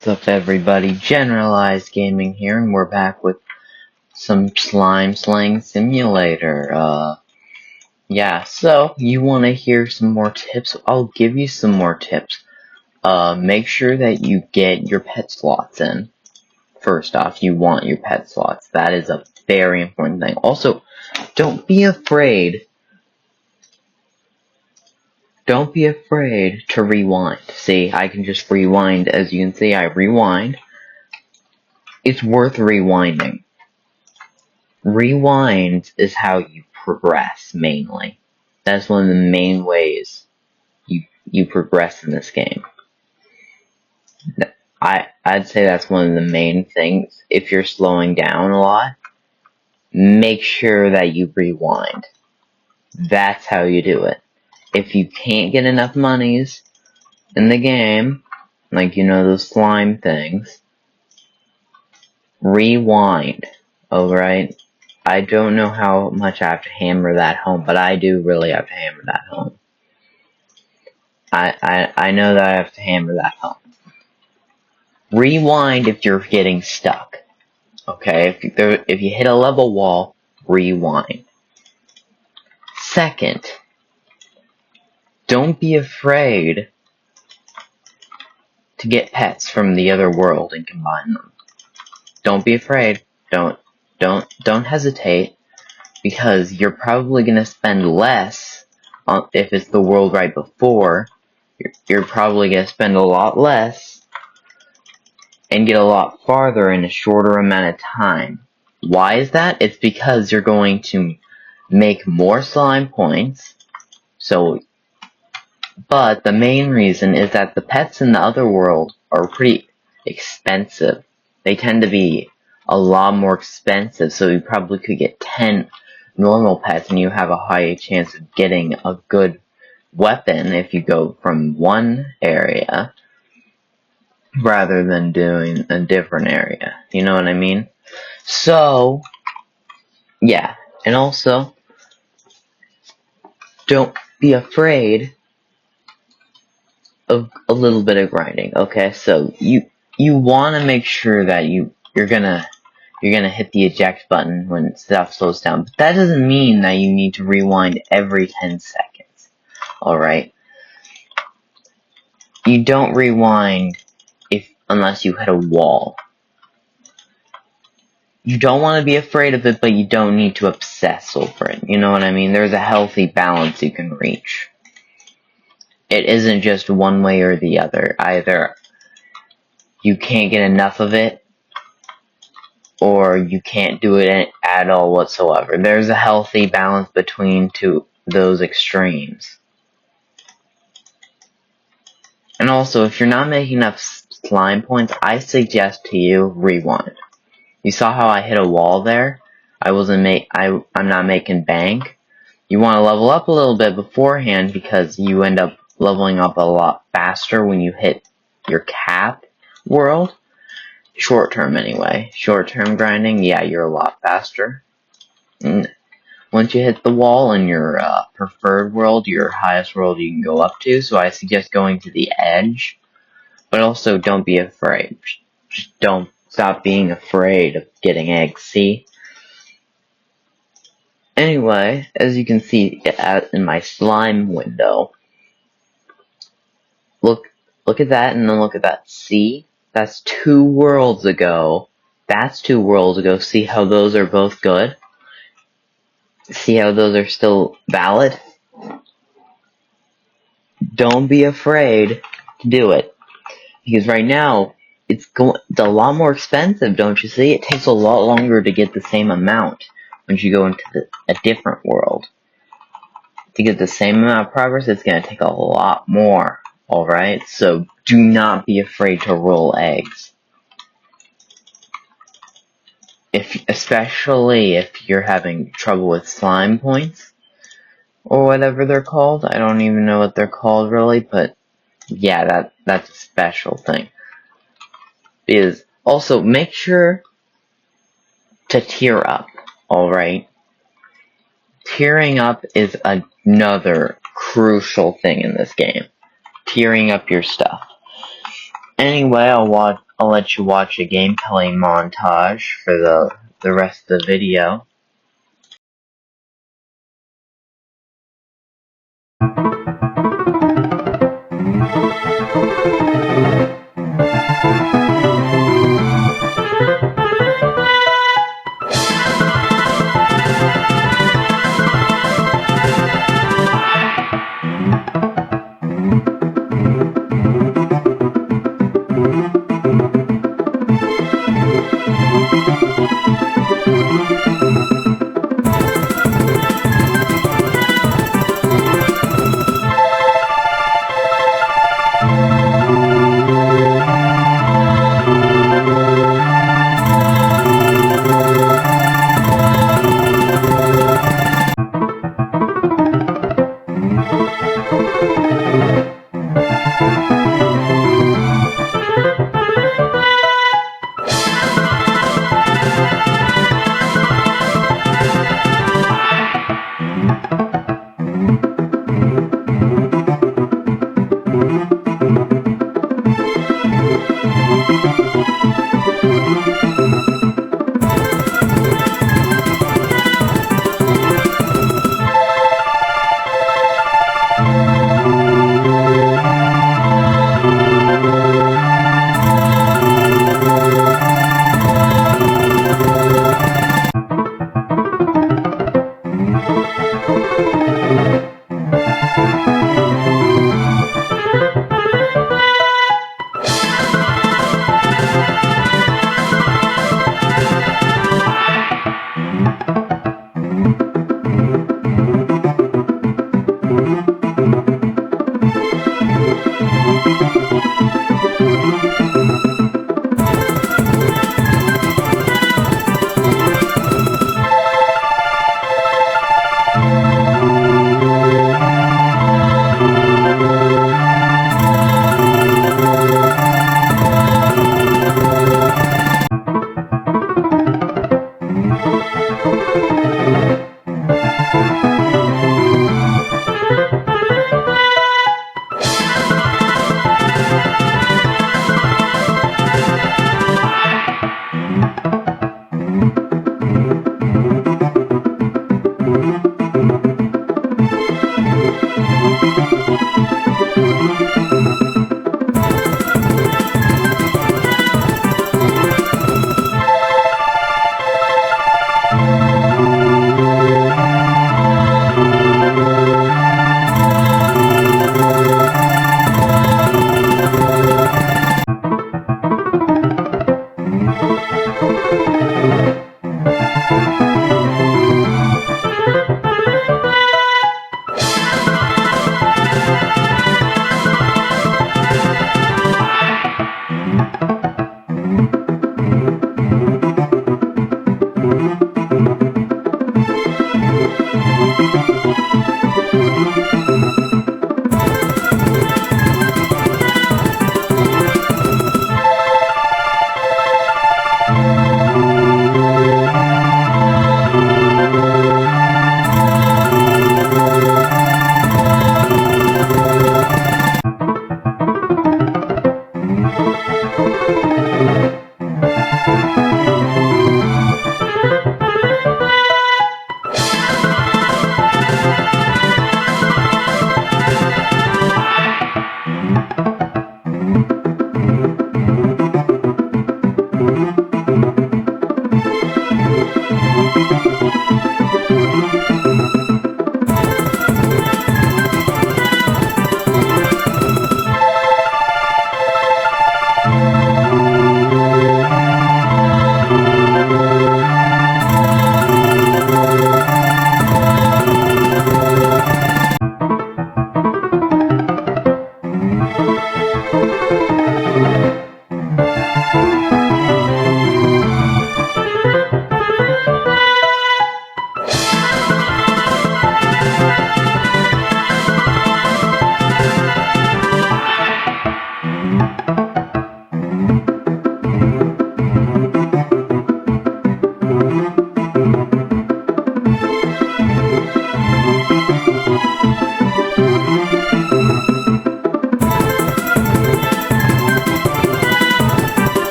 What's up everybody, Generalized Gaming here, and we're back with some Slime Slaying Simulator. Yeah, so, you want to hear some more tips? I'll give you some more tips. Make sure that you get your pet slots in. First off, you want your pet slots. That is a very important thing. Also, don't be afraid to rewind. See, I can just rewind. As you can see, I rewind. It's worth rewinding. Rewind is how you progress, mainly. That's one of the main ways you progress in this game. I'd say that's one of the main things. If you're slowing down a lot, make sure that you rewind. That's how you do it. If you can't get enough monies in the game, like those slime things, rewind, alright? I don't know how much I have to hammer that home, but I do really have to hammer that home. I know that I have to hammer that home. Rewind if you're getting stuck. Okay, if you hit a level wall, rewind. Second, don't be afraid to get pets from the other world and combine them. Don't be afraid. Don't hesitate, because you're probably gonna spend less on, if it's the world right before. You're probably gonna spend a lot less and get a lot farther in a shorter amount of time. Why is that? It's because you're going to make more slime points. But the main reason is that the pets in the other world are pretty expensive. They tend to be a lot more expensive, so you probably could get 10 normal pets and you have a high chance of getting a good weapon if you go from one area rather than doing a different area. You know what I mean? So, yeah. And also, don't be afraid of a little bit of grinding. Okay, so you want to make sure that you're gonna hit the eject button when stuff slows down. But that doesn't mean that you need to rewind every 10 seconds. Alright? You don't rewind unless you hit a wall. You don't want to be afraid of it, but you don't need to obsess over it. You know what I mean? There's a healthy balance you can reach. It isn't just one way or the other. Either you can't get enough of it, or you can't do it at all whatsoever. There's a healthy balance between those extremes. And also, if you're not making enough slime points, I suggest to you, rewind. You saw how I hit a wall there? I'm not making bank. You want to level up a little bit beforehand, because you end up leveling up a lot faster when you hit your cap world. Short term anyway. Short term grinding, yeah, you're a lot faster. And once you hit the wall in your preferred world, your highest world you can go up to, so I suggest going to the edge. But also, don't be afraid. Just don't stop being afraid of getting eggs, see? Anyway, as you can see in my slime window, look at that, and then look at that, see? That's 2 worlds ago. That's 2 worlds ago. See how those are both good? See how those are still valid? Don't be afraid to do it. Because right now, it's a lot more expensive, don't you see? It takes a lot longer to get the same amount once you go into a different world. To get the same amount of progress, it's going to take a lot more. Alright? So, do not be afraid to roll eggs. Especially if you're having trouble with slime points, or whatever they're called. I don't even know what they're called really, but yeah, that's a special thing. Because also, make sure to tier up, alright? Tiering up is another crucial thing in this game. Tiering up your stuff. Anyway, I'll let you watch a gameplay montage for the rest of the video.